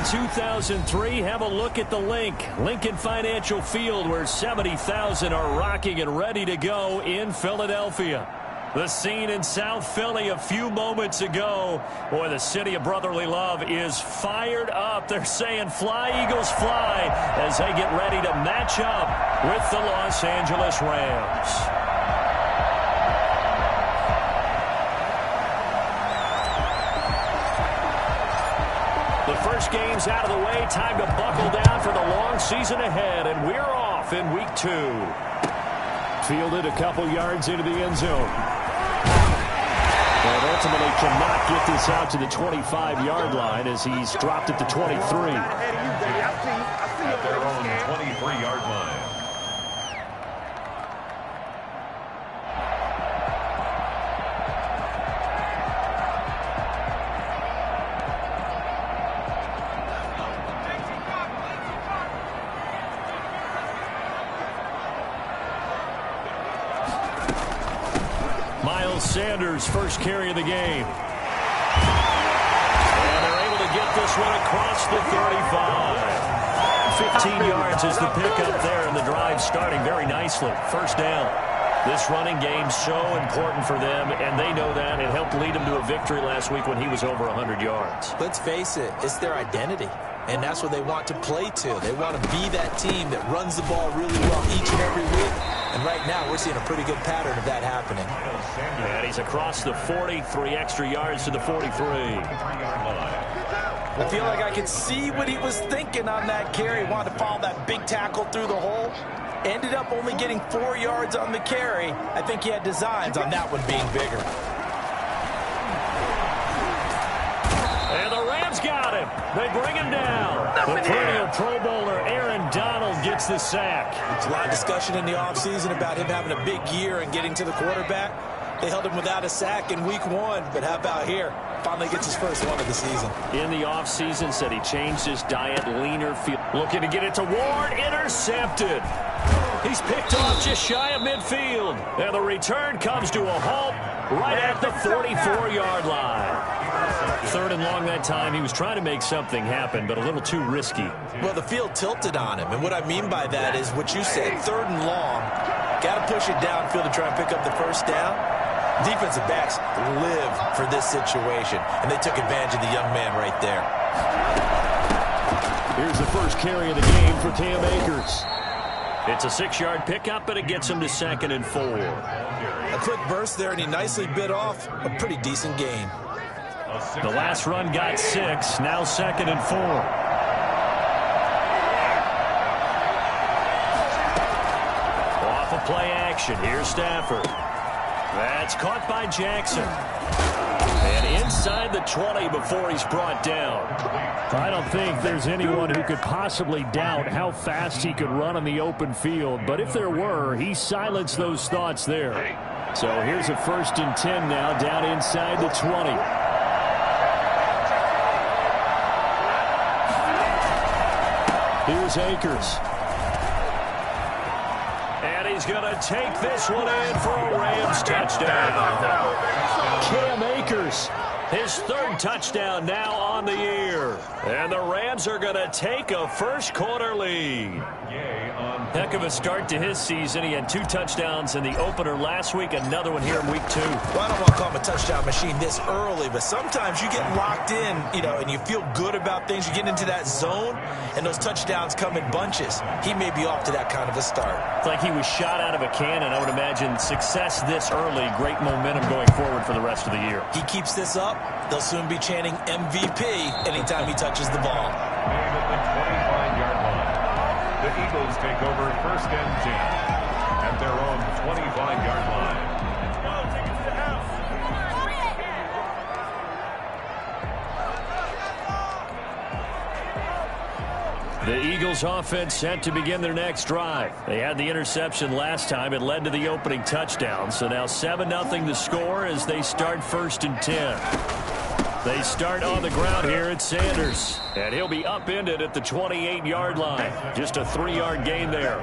2003, have a look at the Lincoln Financial Field, where 70,000 are rocking and ready to go in Philadelphia. The scene in South Philly a few moments ago. Boy, the city of brotherly love is fired up. They're saying, "Fly, Eagles, fly," as they get ready to match up with the Los Angeles Rams. The first game's out of the way. Time to buckle down for the long season ahead, and we're off in week 2. Fielded a couple yards into the end zone. And ultimately cannot get this out to the 25-yard line as he's dropped at the 23. At their own 23-yard line. Sanders' first carry of the game. And they're able to get this one across the 35. 15 yards is the pickup there, and the drive starting very nicely. First down. This running game so important for them, and they know that. It helped lead them to a victory last week when he was over 100 yards. Let's face it, it's their identity, and that's what they want to play to. They want to be that team that runs the ball really well each and every week. And right now, we're seeing a pretty good pattern of that happening. And he's across the 40, 3 extra yards to the 43. I feel like I could see what he was thinking on that carry. Wanted to follow that big tackle through the hole. Ended up only getting 4 yards on the carry. I think he had designs on that one being bigger. And the Rams got him. They bring him down. The perennial Pro Bowler Aaron Donald gets the sack. There's a lot of discussion in the offseason about him having a big year and getting to the quarterback. They held him without a sack in week 1, but how about here? Finally gets his first one of the season. In the offseason, said he changed his diet, leaner field. Looking to get it to Ward, intercepted. He's picked off just shy of midfield. And the return comes to a halt right at the 44-yard line. 3rd and long that time. He was trying to make something happen, but a little too risky. Well, the field tilted on him, and what I mean by that is what you said, 3rd and long. Got to push it downfield to try and pick up the first down. Defensive backs live for this situation, and they took advantage of the young man right there. Here's the first carry of the game for Cam Akers. It's a 6-yard pickup, but it gets him to 2nd and 4. A quick burst there, and he nicely bit off a pretty decent gain. The last run got 6, now 2nd and 4. Off of play action, here's Stafford. That's caught by Jackson. And inside the 20 before he's brought down. I don't think there's anyone who could possibly doubt how fast he could run on the open field. But if there were, he silenced those thoughts there. So here's a 1st and 10 now down inside the 20. Here's Akers. And he's going to take this one in for a Rams touchdown. Cam Akers, his 3rd touchdown now on the year. And the Rams are going to take a first-quarter lead. Heck of a start to his season. He had 2 touchdowns in the opener last week, another one here in week 2. Well, I don't want to call him a touchdown machine this early, but sometimes you get locked in, and you feel good about things. You get into that zone, and those touchdowns come in bunches. He may be off to that kind of a start. It's like he was shot out of a cannon. I would imagine success this early, great momentum going forward for the rest of the year. He keeps this up, they'll soon be chanting MVP anytime he touches the ball. The Eagles take over 1st and 10 at their own 25-yard line. The Eagles offense set to begin their next drive. They had the interception last time. It led to the opening touchdown. So now 7-0 the score as they start 1st and 10. They start on the ground here at Sanders. And he'll be upended at the 28-yard line. Just a 3-yard gain there.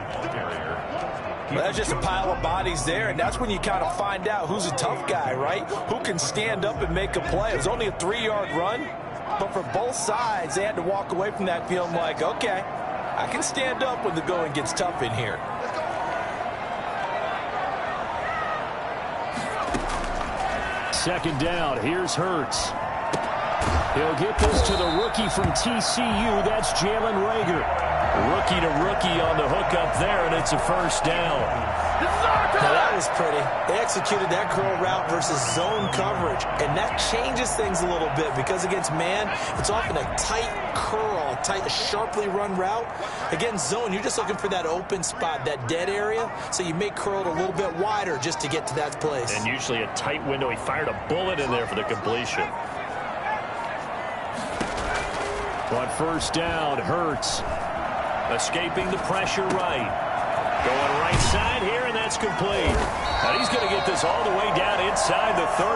Well, that's just a pile of bodies there, and that's when you kind of find out who's a tough guy, right? Who can stand up and make a play. It was only a 3-yard run, But for both sides, they had to walk away from that feeling like, okay, I can stand up when the going gets tough in here. Second down. Here's Hurts. He'll get this to the rookie from TCU. That's Jalen Reagor. Rookie to rookie on the hook up there, and it's a first down. Now that was pretty. They executed that curl route versus zone coverage, and that changes things a little bit because against man, it's often a tight curl, tight, sharply run route. Against zone, you're just looking for that open spot, that dead area, so you make curl a little bit wider just to get to that place. And usually a tight window. He fired a bullet in there for the completion. On first down, Hurts. Escaping the pressure right. Going right side here, and that's complete. And he's going to get this all the way down inside the 35.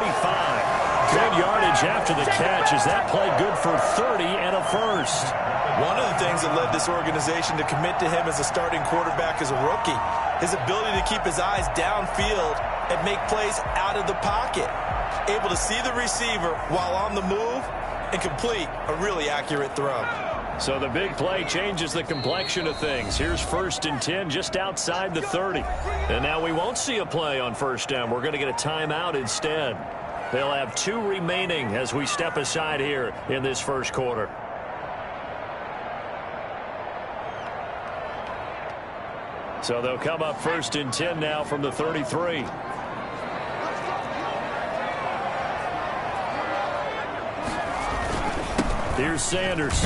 Good yardage after the catch as that play good for 30 and a first. One of the things that led this organization to commit to him as a starting quarterback as a rookie, his ability to keep his eyes downfield and make plays out of the pocket. Able to see the receiver while on the move and complete a really accurate throw. So the big play changes the complexion of things. Here's 1st and 10 just outside the 30. And now we won't see a play on first down. We're going to get a timeout instead. They'll have 2 remaining as we step aside here in this first quarter. So they'll come up 1st and 10 now from the 33. Here's Sanders.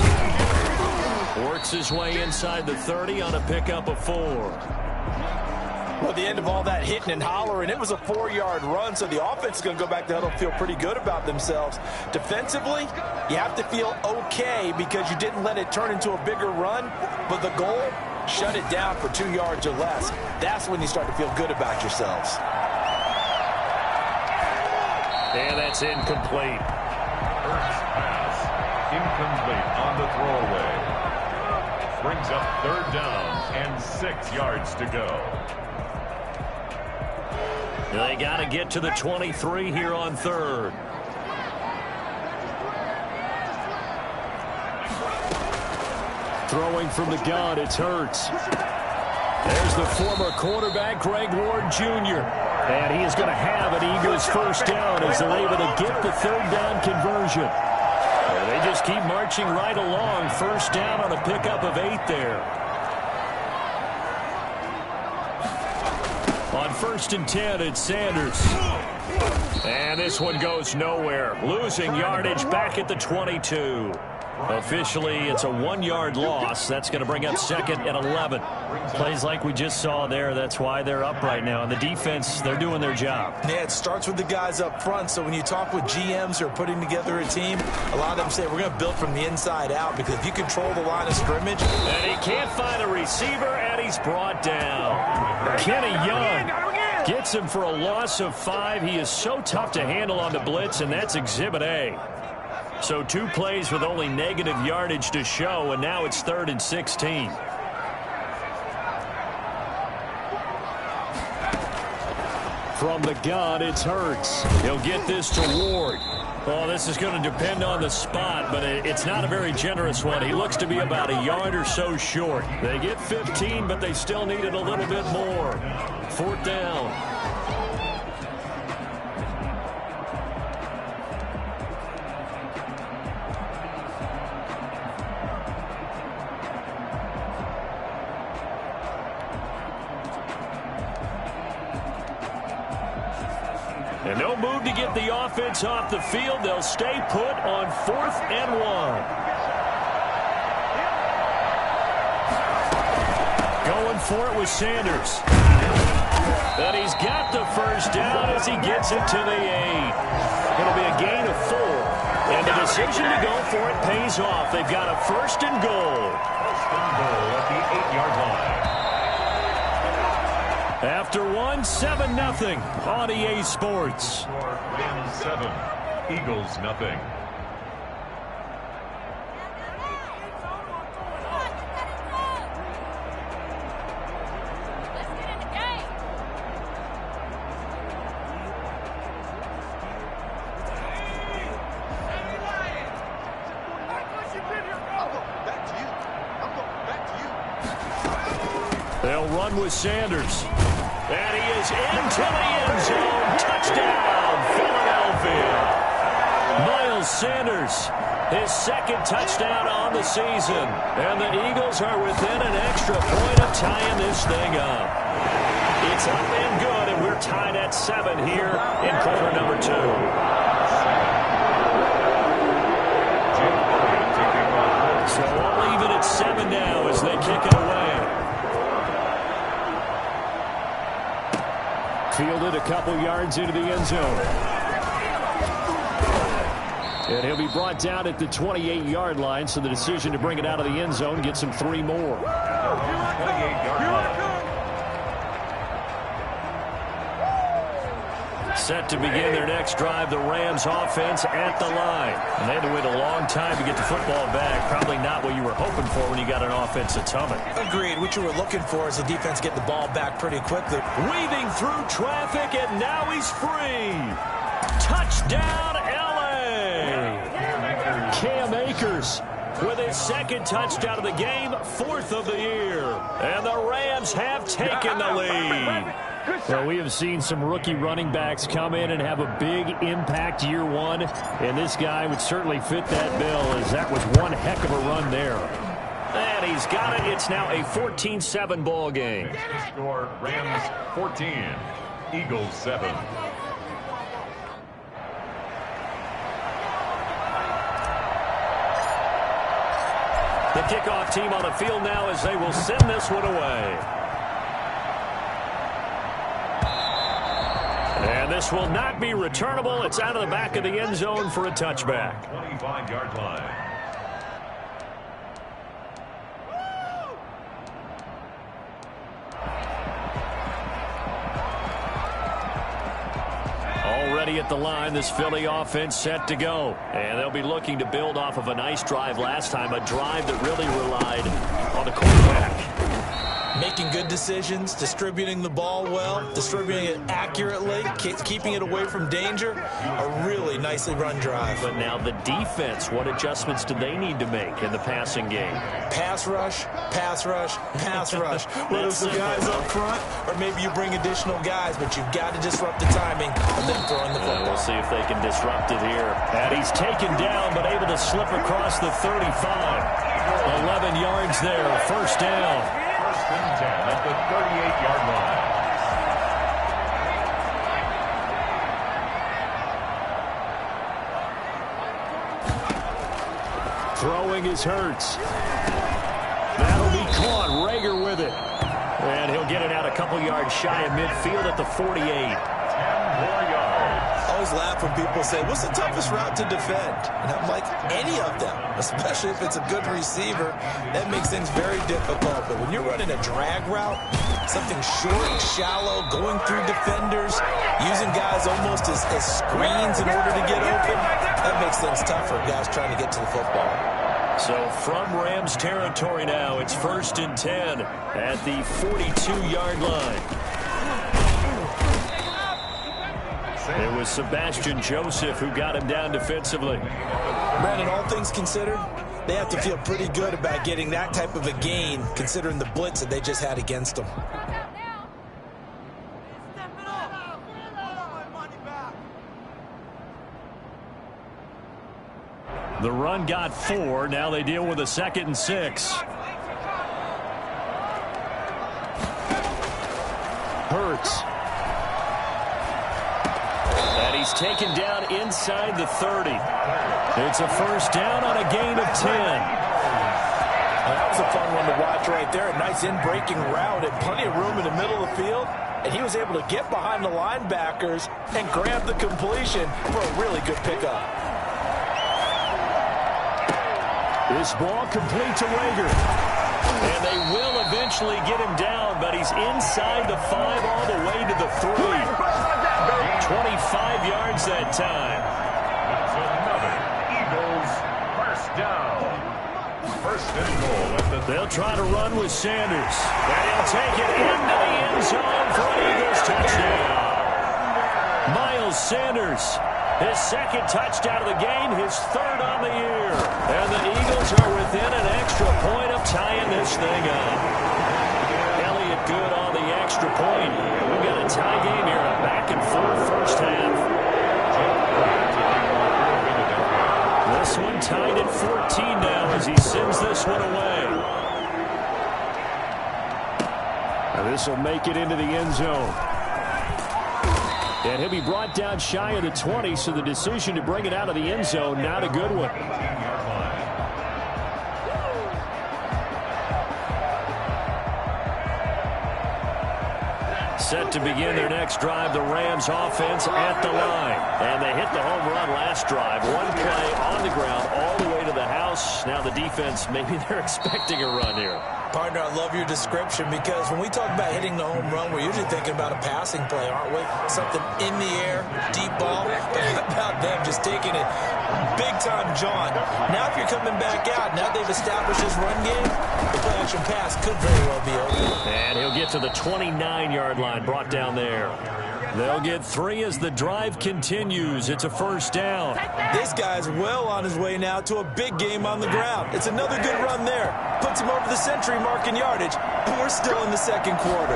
Works his way inside the 30 on a pickup of 4. Well, at the end of all that hitting and hollering, it was a 4-yard run, so the offense is going to go back to huddle and feel pretty good about themselves. Defensively, you have to feel okay because you didn't let it turn into a bigger run, but the goal, shut it down for 2 yards or less. That's when you start to feel good about yourselves. And that's incomplete. First pass, incomplete on the throwaway. Brings up 3rd down and 6 yards to go. They got to get to the 23 here on 3rd. Throwing from the gun, it's Hurts. There's the former quarterback, Greg Ward Jr. And he is going to have an Eagles first down as they're able to get the 3rd down conversion. And they just keep marching right along. First down on a pickup of 8 there. On 1st and 10, it's Sanders. And this one goes nowhere. Losing yardage back at the 22. Officially, it's a 1-yard loss. That's going to bring up 2nd and 11. Plays like we just saw there. That's why they're up right now. And the defense, they're doing their job. Yeah, it starts with the guys up front. So when you talk with GMs who are putting together a team, a lot of them say we're going to build from the inside out because if you control the line of scrimmage. And he can't find a receiver, and he's brought down. Kenny Young gets him for a loss of 5. He is so tough to handle on the blitz, and that's Exhibit A. So 2 plays with only negative yardage to show, and now it's 3rd and 16. From the gun, it's Hurts. He'll get this to Ward. Oh, this is going to depend on the spot, but it's not a very generous one. He looks to be about a yard or so short. They get 15, but they still need it a little bit more. 4th down. And no move to get the offense off the field. They'll stay put on 4th and 1. Going for it with Sanders. And he's got the first down as he gets it to the 8. It'll be a gain of 4. And the decision to go for it pays off. They've got a 1st and goal. 1st and goal at the 8-yard line. After 1, 7-0 on EA Sports. Rams 7, Eagles nothing. They'll run with Sanders. And he is into the end zone. Touchdown, Philadelphia. Miles Sanders, his second touchdown on the season. And the Eagles are within an extra point of tying this thing up. It's up and good, and we're tied at 7 here in quarter number 2. So we'll leave it at 7 now as they kick it away. Fielded a couple yards into the end zone. And he'll be brought down at the 28-yard line, so the decision to bring it out of the end zone gets him 3 more. 28-yard line. Set to begin their next drive, the Rams offense at the line. And they had to wait a long time to get the football back. Probably not what you were hoping for when you got an offense that's humming. Agreed. What you were looking for is the defense get the ball back pretty quickly. Weaving through traffic, and now he's free. Touchdown, L.A. Cam Akers with his second touchdown of the game, 4th of the year. And the Rams have taken the lead. Well, we have seen some rookie running backs come in and have a big impact year 1, and this guy would certainly fit that bill, as that was one heck of a run there. And he's got it. It's now a 14-7 ball game. Score Rams 14, Eagles 7. The kickoff team on the field now as they will send this one away. And this will not be returnable. It's out of the back of the end zone for a touchback. 25-yard line. Already at the line, this Philly offense set to go. And they'll be looking to build off of a nice drive last time, a drive that really relied on the quarterback. Making good decisions, distributing the ball well, distributing it accurately, keeping it away from danger. A really nicely run drive. But now the defense, what adjustments do they need to make in the passing game? Pass rush, pass rush, pass rush. Whether it's the guys up front or maybe you bring additional guys, but you've got to disrupt the timing of them throwing the football. We'll see if they can disrupt it here. And he's taken down but able to slip across the 35. 11 yards there, first down. First and 10 at the 38-yard line. Throwing is Hurts. That'll be caught. Rager with it. And he'll get it out a couple yards shy of midfield at the 48. 10 more yards. I always laugh when people say, what's the toughest route to defend? And I'm like, any of them, especially if it's a good receiver. That makes things very difficult. But when you're running a drag route, something short and shallow, going through defenders, using guys almost as screens in order to get open, that makes things tougher, guys trying to get to the football. So from Rams territory now, it's first and 10 at the 42-yard line. It was Sebastian Joseph who got him down defensively. Brandon, all things considered, they have to feel pretty good about getting that type of a gain, considering the blitz that they just had against them. The run got 4. Now they deal with a 2nd and 6. Hurts. And he's taken down inside the 30. It's a first down on a gain of 10. That was a fun one to watch right there. A nice in-breaking route and plenty of room in the middle of the field. And he was able to get behind the linebackers and grab the completion for a really good pickup. This ball complete to Rager. And they will eventually get him down, but he's inside the 5 all the way to the 3. 25 yards that time. That's another Eagles first down. First and goal at the... They'll try to run with Sanders. And he'll take it into the end zone for an Eagles touchdown. Miles Sanders, his second touchdown of the game, his 3rd on the year. And the Eagles are within an extra point of tying this thing up. Elliott point. We've got a tie game here, a back-and-forth first half. This one tied at 14 now as he sends this one away. Now this will make it into the end zone. And he'll be brought down shy of the 20, so the decision to bring it out of the end zone, not a good one. Set to begin their next drive, the Rams offense at the line. And they hit the home run last drive. One play on the ground all the way to the house. Now the defense, maybe they're expecting a run here. Partner, I love your description because when we talk about hitting the home run, we're usually thinking about a passing play, aren't we? Something in the air, deep ball. But how about them just taking it big-time John? Now if you're coming back out, now they've established this run game, the play-action pass could very well be over. And he'll get to the 29-yard line, brought down there. They'll get 3 as the drive continues. It's a first down. This guy's well on his way now to a big game on the ground. It's another good run there. Puts him over the century mark in yardage, and we're still in the second quarter.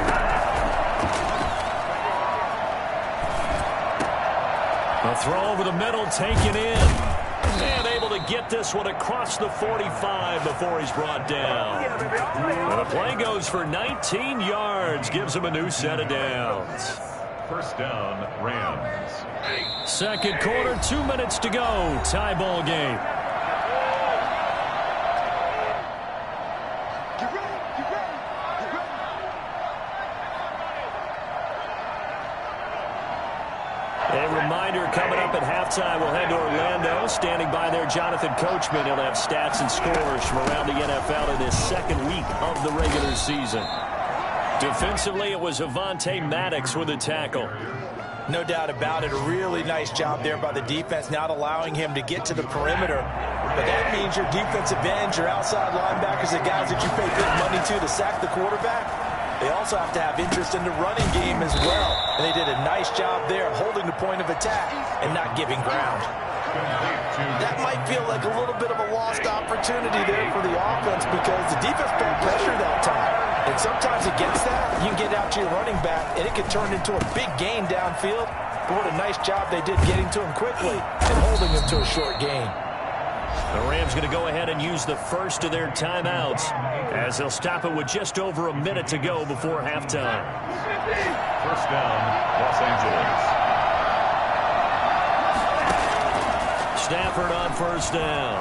A throw over the middle, taken in. And able to get this one across the 45 before he's brought down. And the play goes for 19 yards, gives him a new set of downs. First down, Rams. Second quarter, 2 minutes to go. Tie ball game. A reminder coming up at halftime, we'll head to Orlando. Standing by there, Jonathan Coachman. He'll have stats and scores from around the NFL in his second week of the regular season. Defensively, it was Avonte Maddox with a tackle. No doubt about it. A really nice job there by the defense, not allowing him to get to the perimeter. But that means your defensive ends, your outside linebackers, the guys that you pay big money to sack the quarterback, they also have to have interest in the running game as well. And they did a nice job there holding the point of attack and not giving ground. That might feel like a little bit of a lost opportunity there for the offense because the defense brought pressure that time. And sometimes against that, you can get out to your running back, and it can turn into a big gain downfield. But what a nice job they did getting to him quickly and holding him to a short gain. The Rams going to go ahead and use the first of their timeouts as they'll stop it with just over a minute to go before halftime. First down, Los Angeles. Stafford on first down.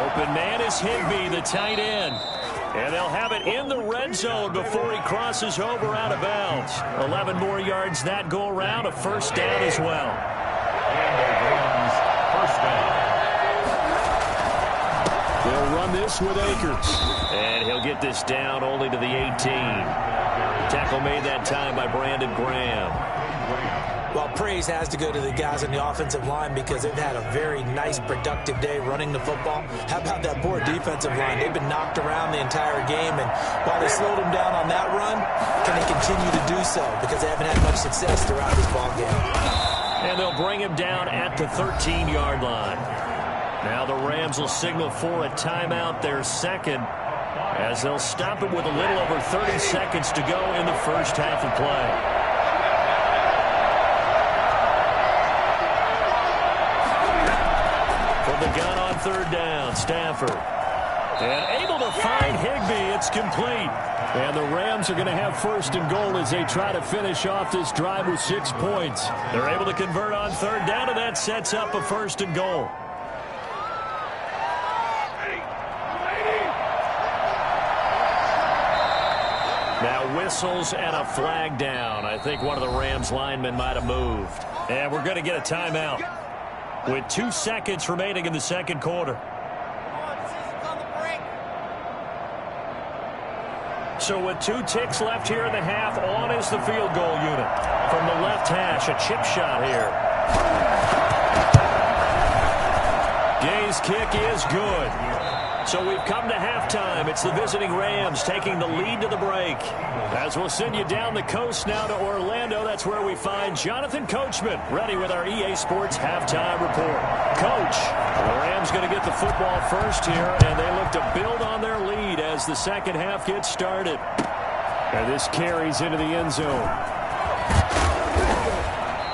Open man is Higbee, the tight end. And they'll have it in the red zone before he crosses over out of bounds. 11 more yards that go around, a first down as well. And the Rams, first down. They'll run this with Akers. And he'll get this down only to the 18. Tackle made that time by Brandon Graham. Well, praise has to go to the guys on the offensive line because they've had a very nice, productive day running the football. How about that poor defensive line? They've been knocked around the entire game, and while they slowed them down on that run, can they continue to do so? Because they haven't had much success throughout this ball game. And they'll bring him down at the 13-yard line. Now the Rams will signal for a timeout, their second, as they'll stop it with a little over 30 seconds to go in the first half of play. The gun on third down, Stafford. And able to find Higbee. It's complete. And the Rams are going to have first and goal as they try to finish off this drive with 6 points. They're able to convert on third down, and that sets up a first and goal. Now whistles and a flag down. I think one of the Rams linemen might have moved. And we're going to get a timeout with 2 seconds remaining in the second quarter. So with 2 ticks left here in the half, on is the field goal unit. From the left hash, a chip shot here. Gay's kick is good. So we've come to halftime. It's the visiting Rams taking the lead to the break. As we'll send you down the coast now to Orlando, that's where we find Jonathan Coachman, ready with our EA Sports halftime report. Coach, the Rams going to get the football first here, and they look to build on their lead as the second half gets started. And this carries into the end zone.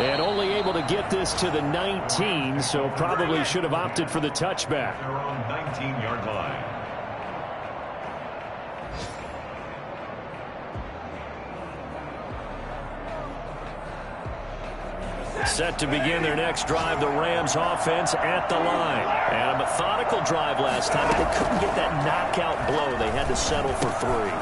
And only able to get this to the 19, so probably should have opted for the touchback. Their own 19-yard line. Set to begin their next drive, the Rams offense at the line. And a methodical drive last time, but they couldn't get that knockout blow. They had to settle for 3.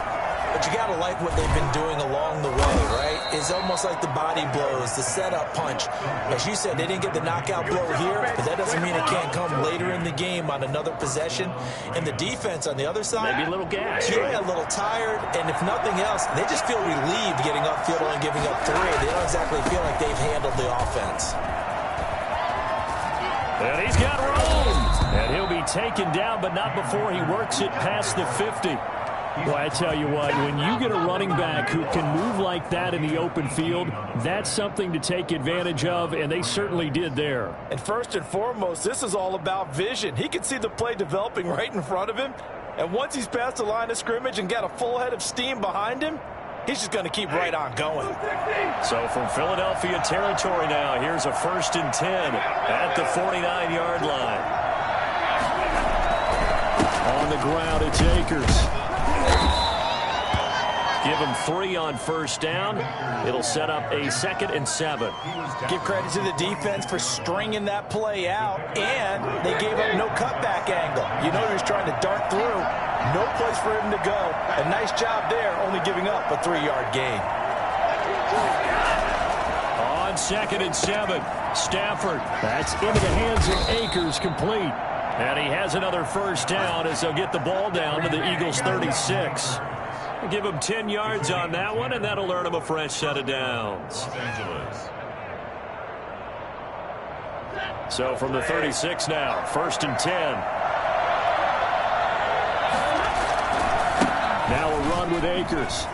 But you got to like what they've been doing along the way, right? It's almost like the body blows, the setup punch. As you said, they didn't get the knockout blow here, but that doesn't mean it can't come later in the game on another possession. And the defense on the other side, maybe a little gas. Yeah, a little tired. And if nothing else, they just feel relieved getting upfield and giving up 3. They don't exactly feel like they've handled the offense. And he's got room. And he'll be taken down, but not before he works it past the 50. Well, I tell you what, when you get a running back who can move like that in the open field, that's something to take advantage of, and they certainly did there. And first and foremost, this is all about vision. He can see the play developing right in front of him, and once he's past the line of scrimmage and got a full head of steam behind him, he's just going to keep right on going. So from Philadelphia territory now, here's a 1st and 10 at the 49-yard line. On the ground, it's Akers. Give him 3 on 1st down. It'll set up a 2nd and 7. Give credit to the defense for stringing that play out, and they gave up no cutback angle. You know he was trying to dart through. No place for him to go. A nice job there, only giving up a 3-yard gain. On 2nd and 7, Stafford. That's into the hands of Akers, complete. And he has another 1st down as they'll get the ball down to the Eagles' 36. Give him 10 yards on that one, and that'll earn him a fresh set of downs. So from the 36 now, 1st and 10. Now a run with Akers.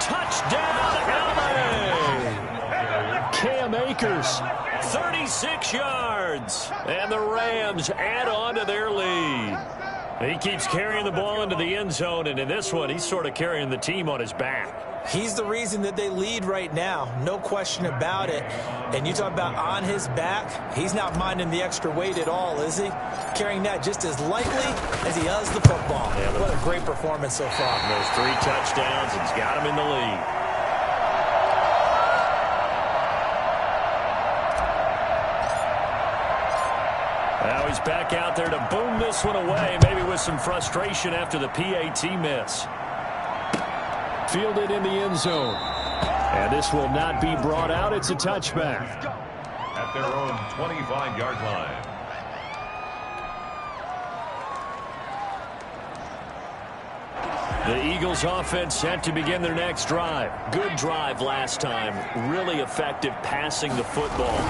Touchdown, LA! Cam Akers. 36 yards. And the Rams add on to their lead. He keeps carrying the ball into the end zone, and in this one, he's sort of carrying the team on his back. He's the reason that they lead right now. No question about it. And you talk about on his back, he's not minding the extra weight at all, is he? Carrying that just as lightly as he does the football. Yeah, what a great performance so far. Those 3 touchdowns, it's got him in the lead. Now he's back out there to boom this one away, maybe with some frustration after the PAT miss. Fielded in the end zone. And this will not be brought out. It's a touchback. At their own 25-yard line. The Eagles offense set to begin their next drive. Good drive last time. Really effective passing the football.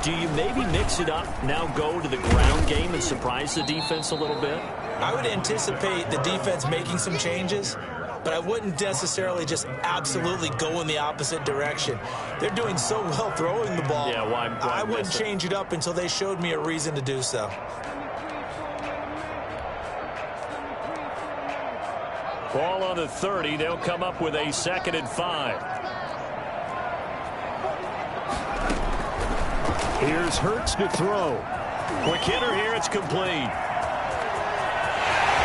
Do you maybe mix it up, now go to the ground game and surprise the defense a little bit? I would anticipate the defense making some changes, but I wouldn't necessarily just absolutely go in the opposite direction. They're doing so well throwing the ball. Yeah, why I wouldn't change it up until they showed me a reason to do so. Ball on the 30. They'll come up with a 2nd and 5. Here's Hurts to throw. Quick hitter here. It's complete.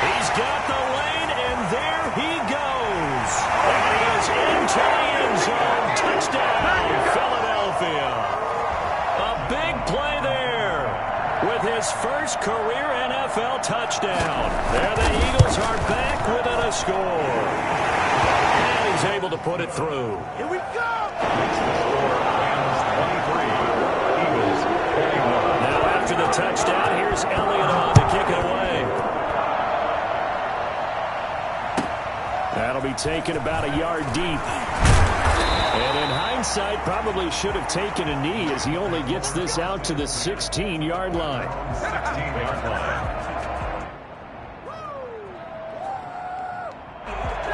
He's got the lane, and there he goes. And he is into the end zone. Touchdown, Philadelphia. A big play there with his first career NFL touchdown. There the Eagles are back within a score. And he's able to put it through. Here we go. Rams 23. Eagles 41. Now after the touchdown, here's Elliott on to kick it away. That'll be taken about a yard deep. And in hindsight, probably should have taken a knee as he only gets this out to the 16-yard line. 16-yard line.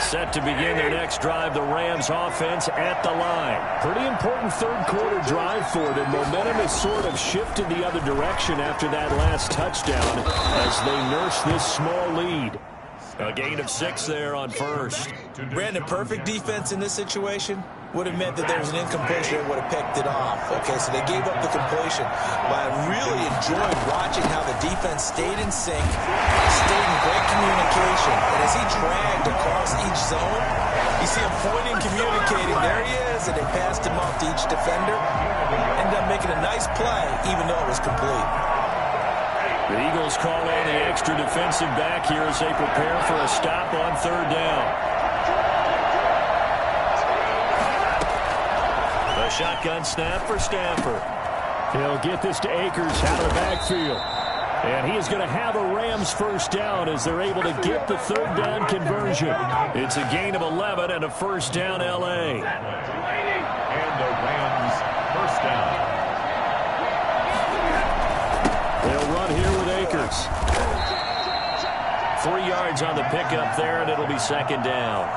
Set to begin their next drive, the Rams offense at the line. Pretty important third-quarter drive for them. Momentum has sort of shifted the other direction after that last touchdown as they nurse this small lead. A gain of 6 there on first. Brandon, perfect defense in this situation would have meant that there was an incompletion that would have picked it off. Okay, so they gave up the completion. But I really enjoyed watching how the defense stayed in sync, stayed in great communication. And as he dragged across each zone, you see him pointing, communicating. There he is, and they passed him off to each defender. Ended up making a nice play, even though it was complete. The Eagles call on the extra defensive back here as they prepare for a stop on third down. A shotgun snap for Stafford. He'll get this to Akers out of the backfield. And he is going to have a Rams first down as they're able to get the third down conversion. It's a gain of 11 and a first down L.A. And the Rams first down. They'll run here with Akers. 3 yards on the pickup there, and it'll be second down.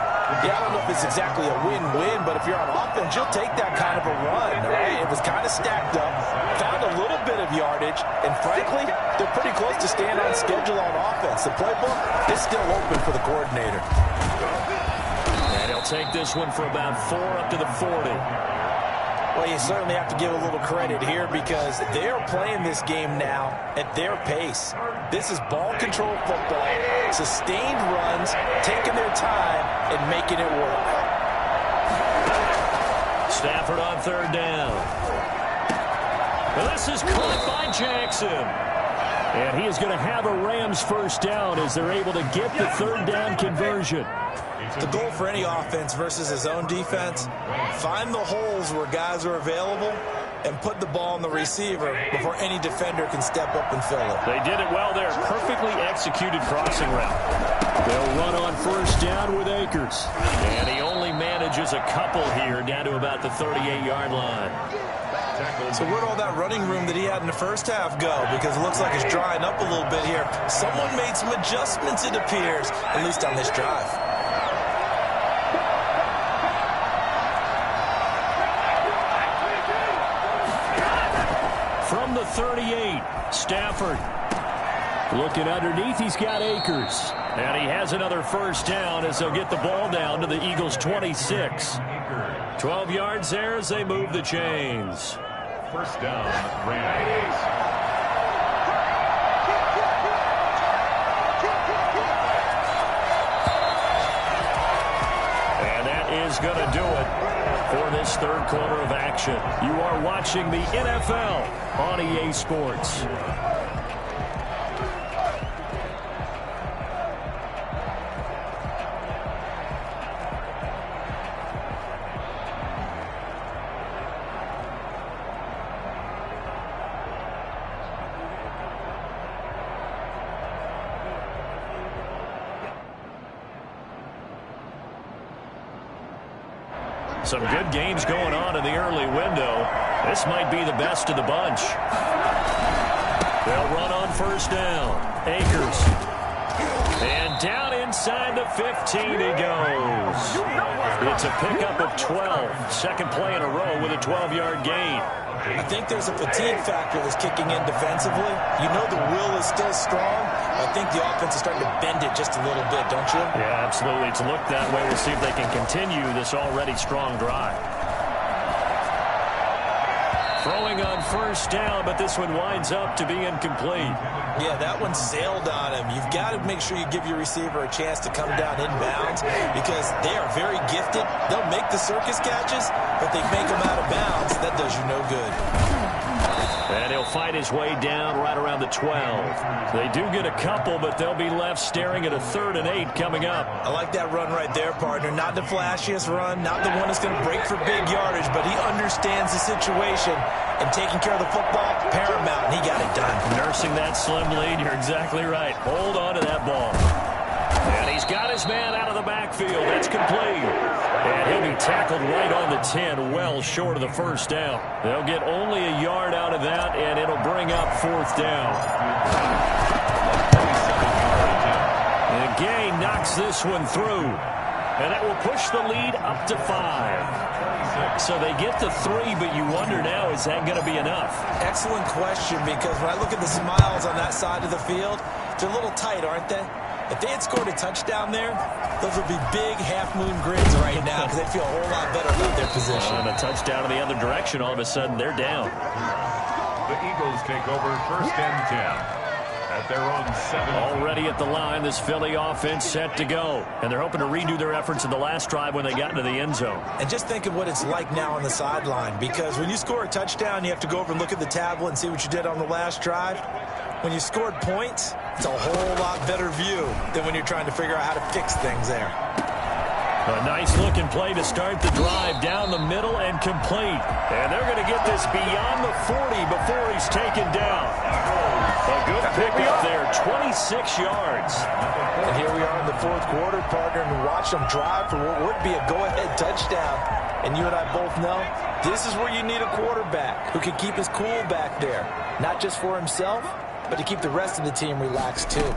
Yeah, I don't know if it's exactly a win-win, but if you're on offense, you'll take that kind of a run, right? It was kind of stacked up, found a little bit of yardage, and frankly, they're pretty close to staying on schedule on offense. The playbook is still open for the coordinator. And he'll take this one for about 4 up to the 40. Well, you certainly have to give a little credit here because they're playing this game now at their pace. This is ball control football, sustained runs, taking their time and making it work. Stafford on third down. This is caught by Jackson. And he is going to have a Rams first down as they're able to get the third down conversion. The goal for any offense versus his own defense, find the holes where guys are available and put the ball on the receiver before any defender can step up and fill it. They did it well there. Perfectly executed crossing route. They'll run on first down with Akers. And he only manages a couple here down to about the 38-yard line. So where'd all that running room that he had in the first half go? Because it looks like it's drying up a little bit here. Someone made some adjustments, it appears, at least on this drive. From the 38, Stafford. Looking underneath, he's got Akers. And he has another first down as they'll get the ball down to the Eagles' 26. 12 yards there as they move the chains. First down, Rams. And that is going to do it for this third quarter of action. You are watching the NFL on EA Sports. Some good games going on in the early window. This might be the best of the bunch. They'll run on first down. Akers. And down inside the 15 he goes. It's a pickup of 12. Second play in a row with a 12-yard gain. I think there's a fatigue factor that's kicking in defensively. You know the will is still strong. I think the offense is starting to bend it just a little bit, don't you? Yeah, absolutely. It's looked that way. We'll see if they can continue this already strong drive. Throwing on first down, but this one winds up to be incomplete. Yeah, that one sailed on him. You've got to make sure you give your receiver a chance to come down inbounds because they are very gifted. They'll make the circus catches, but they make them out of bounds. That does you no good. And he'll fight his way down right around the 12. They do get a couple, but they'll be left staring at a 3rd and 8 coming up. I like that run right there, partner. Not the flashiest run, not the one that's going to break for big yardage, but he understands the situation, and taking care of the football, paramount, and he got it done. Nursing that slim lead, you're exactly right. Hold on to that ball. And he's got his man out of the backfield. That's complete. And he'll be tackled right on the 10, well short of the first down. They'll get only a yard out of that, and it'll bring up 4th down. And Gay knocks this one through. And that will push the lead up to 5. So they get to 3, but you wonder now, is that going to be enough? Excellent question, because when I look at the smiles on that side of the field, they're a little tight, aren't they? If they had scored a touchdown there, those would be big half-moon grins right now because they feel a whole lot better about their position. And a touchdown in the other direction, all of a sudden they're down. The Eagles take over 1st and 10. At their own 7. Already at the line, this Philly offense set to go. And they're hoping to redo their efforts in the last drive when they got into the end zone. And just think of what it's like now on the sideline, because when you score a touchdown, you have to go over and look at the tablet and see what you did on the last drive. When you scored points, it's a whole lot better view than when you're trying to figure out how to fix things there. A nice-looking play to start the drive down the middle and complete. And they're going to get this beyond the 40 before he's taken down. A good pickup there, 26 yards. And here we are in the 4th quarter, partner, and watch them drive for what would be a go-ahead touchdown. And you and I both know this is where you need a quarterback who can keep his cool back there, not just for himself, but to keep the rest of the team relaxed too.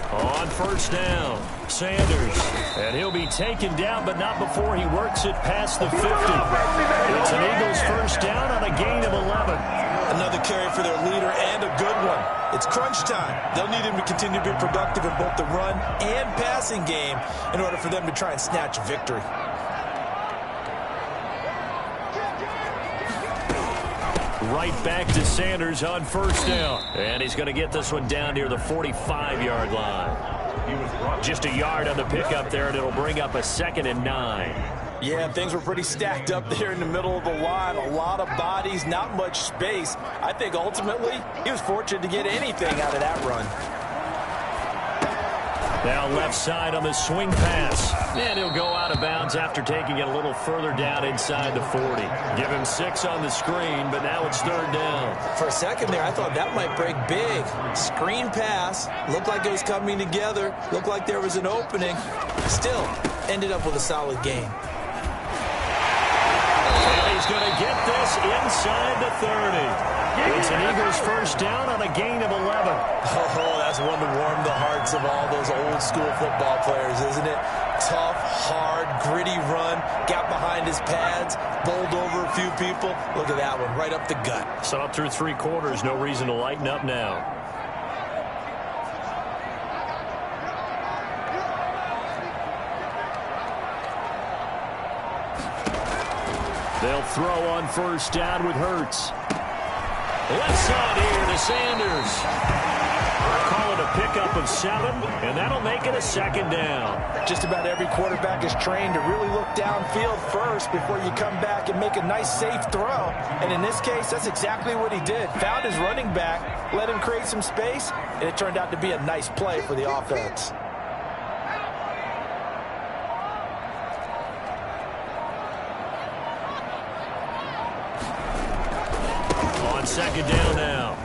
On 1st down, Sanders. And he'll be taken down, but not before he works it past the 50. It's an Eagles 1st down on a gain of 11. Another carry for their leader and a good one. It's crunch time. They'll need him to continue to be productive in both the run and passing game in order for them to try and snatch victory. Right back to Sanders on 1st down. And he's going to get this one down near the 45-yard line. Just a yard on the pickup there, and it'll bring up a 2nd and 9. Yeah, things were pretty stacked up there in the middle of the line. A lot of bodies, not much space. I think ultimately he was fortunate to get anything out of that run. Now left side on the swing pass. And he'll go out of bounds after taking it a little further down inside the 40. Give him 6 on the screen, but now it's 3rd down. For a second there, I thought that might break big. Screen pass. Looked like it was coming together. Looked like there was an opening. Still, ended up with a solid game. And he's going to get this inside the 30. It's an Eagles 1st down on a gain of 11. Oh, that's one to warm the hearts of all those old school football players, isn't it? Tough, hard, gritty run, got behind his pads, bowled over a few people. Look at that one, right up the gut. So up through 3 quarters, no reason to lighten up now. They'll throw on 1st down with Hurts. Left side here to Sanders. Call it a pickup of 7, and that'll make it a 2nd down. Just about every quarterback is trained to really look downfield first before you come back and make a nice, safe throw. And in this case, that's exactly what he did. Found his running back, let him create some space, and it turned out to be a nice play for the offense. On 2nd down now.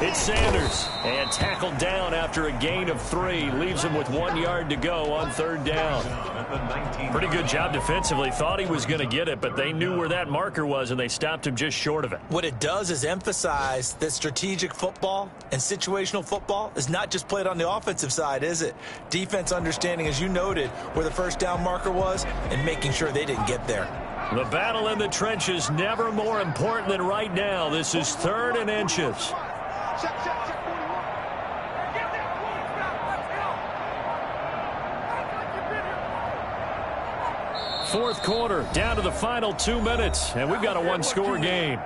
It's Sanders, and tackled down after a gain of 3. Leaves him with 1 yard to go on 3rd down. Pretty good job defensively. Thought he was going to get it, but they knew where that marker was, and they stopped him just short of it. What it does is emphasize that strategic football and situational football is not just played on the offensive side, is it? Defense understanding, as you noted, where the 1st down marker was and making sure they didn't get there. The battle in the trenches never more important than right now. This is 3rd and inches. Fourth quarter, down to the final 2 minutes, and we've got a 1-score game.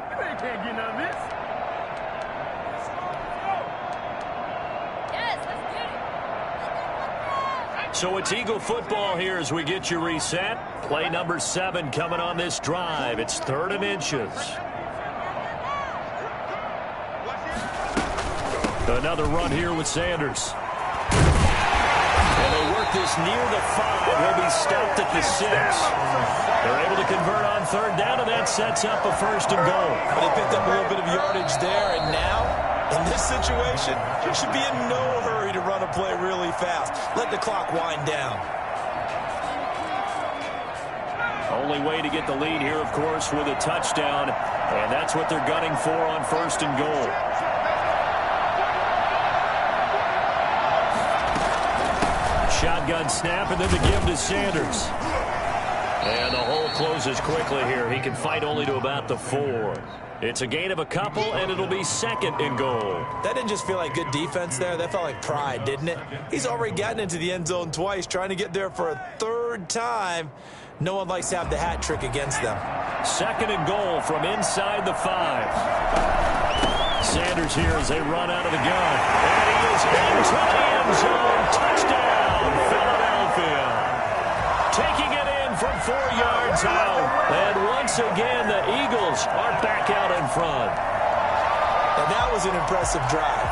So it's Eagle football here as we get you reset. Play number 7 coming on this drive. It's 3rd and inches. Another run here with Sanders. And they work this near the 5. Will be stopped at the 6. They're able to convert on 3rd down, and that sets up a 1st and goal. But they picked up a little bit of yardage there, and now, in this situation, you should be in no hurry to run a play really fast. Let the clock wind down. Only way to get the lead here, of course, with a touchdown, and that's what they're gunning for on 1st and goal. Shotgun snap, and then the give to Sanders. And the hole closes quickly here. He can fight only to about the 4. It's a gain of a couple, and it'll be 2nd and goal. That didn't just feel like good defense there. That felt like pride, didn't it? He's already gotten into the end zone twice, trying to get there for a 3rd time. No one likes to have the hat trick against them. 2nd and goal from inside the 5. Sanders here as they run out of the gun. And he is into the end zone. Touchdown, Philadelphia. Taking it in from 4 yards out. And once again, the Eagles are back out in front. And that was an impressive drive.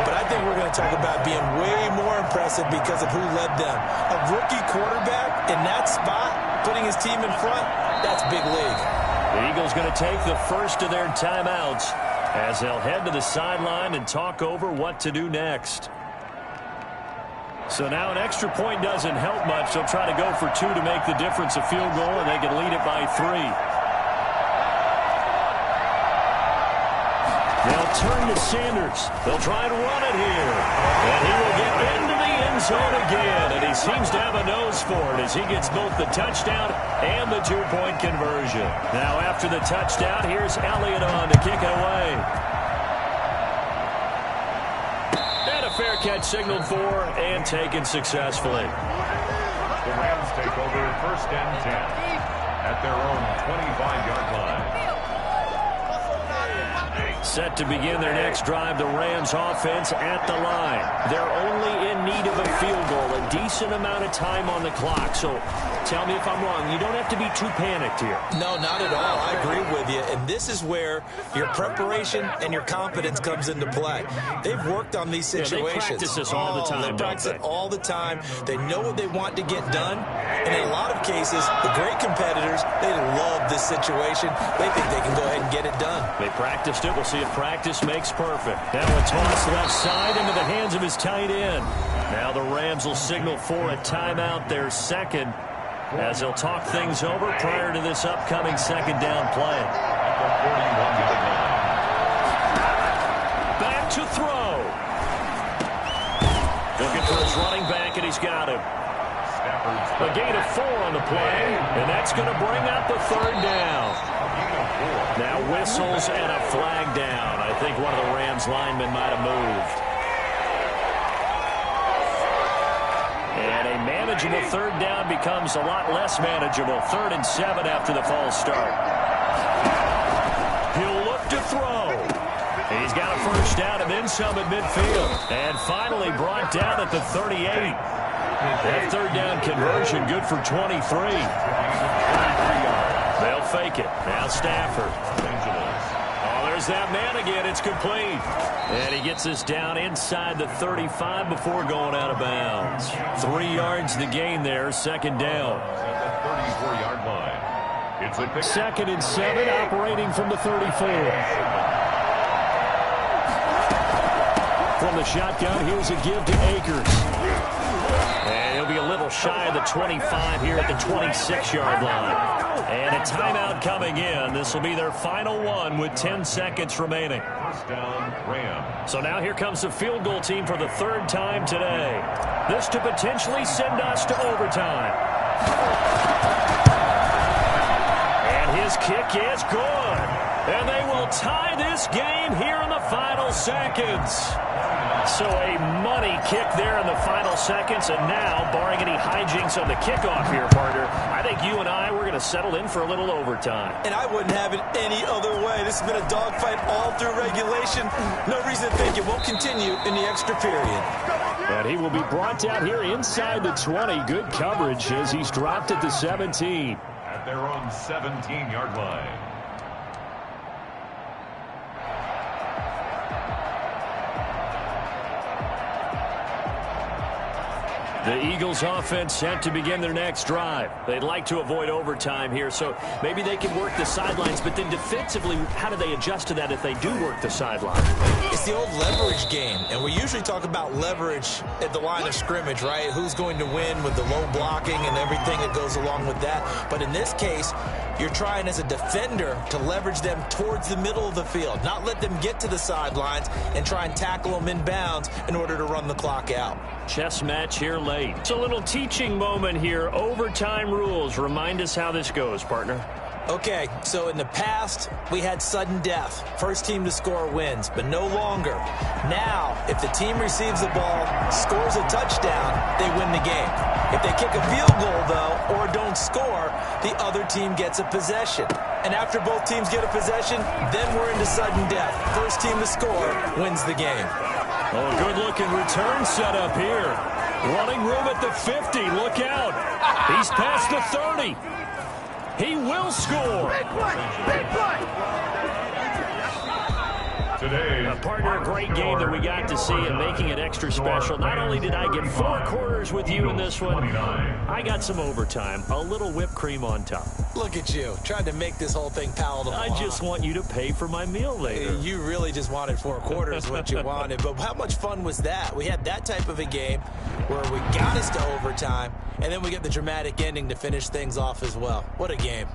But I think we're going to talk about being way more impressive because of who led them. A rookie quarterback in that spot, putting his team in front, that's big league. The Eagles going to take the first of their timeouts as they'll head to the sideline and talk over what to do next. So now an extra point doesn't help much. They'll try to go for 2 to make the difference a field goal, and they can lead it by 3. They'll turn to Sanders. They'll try and run it here. And he will get into the end zone again. And he seems to have a nose for it as he gets both the touchdown and the 2-point conversion. Now after the touchdown, here's Elliott on to kick it away. And a fair catch signaled for and taken successfully. The Rams take over 1st and 10 at their own 25-yard line. Set to begin their next drive, the Rams offense at the line. They're only in need of a field goal, a decent amount of time on the clock. So tell me if I'm wrong. You don't have to be too panicked here. No, not at all. I agree with you. And this is where your preparation and your confidence comes into play. They've worked on these situations. They practice this all the time, They practice it all the time. They know what they want to get done. And in a lot of cases, the great competitors, they love this situation. They think they can go ahead and get it done. They practiced it. We'll see if practice makes perfect. Now a toss left side into the hands of his tight end. Now the Rams will signal for a timeout, their 2nd, as they'll talk things over prior to this upcoming 2nd down play. Back to throw. Looking for his running back, and he's got him. A gain of 4 on the play, and that's going to bring up the 3rd down. Now whistles and a flag down. I think one of the Rams linemen might have moved. And a manageable 3rd down becomes a lot less manageable. 3rd and 7 after the false start. He'll look to throw. He's got a 1st down and then some at midfield. And finally brought down at the 38. That 3rd down conversion good for 23. They'll fake it. Now Stafford. Oh, there's that man again. It's complete. And he gets us down inside the 35 before going out of bounds. 3 yards the gain there. 2nd down. At the 34-yard line. It's a pick. 2nd and 7, operating from the 34. From the shotgun, here's a give to Akers. And he'll be a little shy of the 25 here at the 26-yard line. And a timeout coming in. This will be their final one with 10 seconds remaining. 1st down, Rams. So now here comes the field goal team for the 3rd time today. This to potentially send us to overtime. And his kick is good. And they will tie this game here in the final seconds. So a money kick there in the final seconds, and now, barring any hijinks on the kickoff here, partner, I think you and I, we're going to settle in for a little overtime. And I wouldn't have it any other way. This has been a dogfight all through regulation. No reason to think it won't continue in the extra period. And he will be brought down here inside the 20. Good coverage as he's dropped at the 17. At their own 17-yard line. The Eagles offense set to begin their next drive. They'd like to avoid overtime here, so maybe they can work the sidelines, but then defensively, how do they adjust to that if they do work the sideline? It's the old leverage game, and we usually talk about leverage at the line of scrimmage, right? Who's going to win with the low blocking and everything that goes along with that. But in this case, you're trying as a defender to leverage them towards the middle of the field, not let them get to the sidelines and try and tackle them in bounds in order to run the clock out. Chess match here late. It's a little teaching moment here. Overtime rules. Remind us how this goes, partner. Okay, so in the past, we had sudden death. First team to score wins, but no longer. Now, if the team receives the ball, scores a touchdown, they win the game. If they kick a field goal, though, or don't score, the other team gets a possession. And after both teams get a possession, then we're into sudden death. First team to score wins the game. Oh, good-looking return set up here. Running room at the 50. Look out. He's past the 30. He will score. Big play. A partner, a great game that we got to see and making it extra special. Not only did I get 4 quarters with you in this one, I got some overtime, a little whipped cream on top. Look at you, trying to make this whole thing palatable. I just want you to pay for my meal later. You really just wanted 4 quarters, what you wanted. But how much fun was that? We had that type of a game where we got us to overtime, and then we get the dramatic ending to finish things off as well. What a game.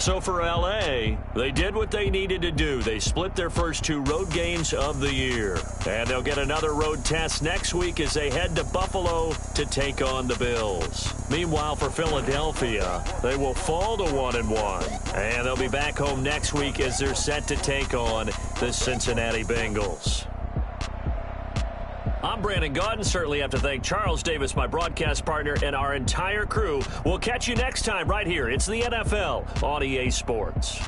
So for L.A., they did what they needed to do. They split their first 2 road games of the year. And they'll get another road test next week as they head to Buffalo to take on the Bills. Meanwhile, for Philadelphia, they will fall to 1-1. And they'll be back home next week as they're set to take on the Cincinnati Bengals. I'm Brandon Gaudin. Certainly have to thank Charles Davis, my broadcast partner, and our entire crew. We'll catch you next time right here. It's the NFL on EA Sports.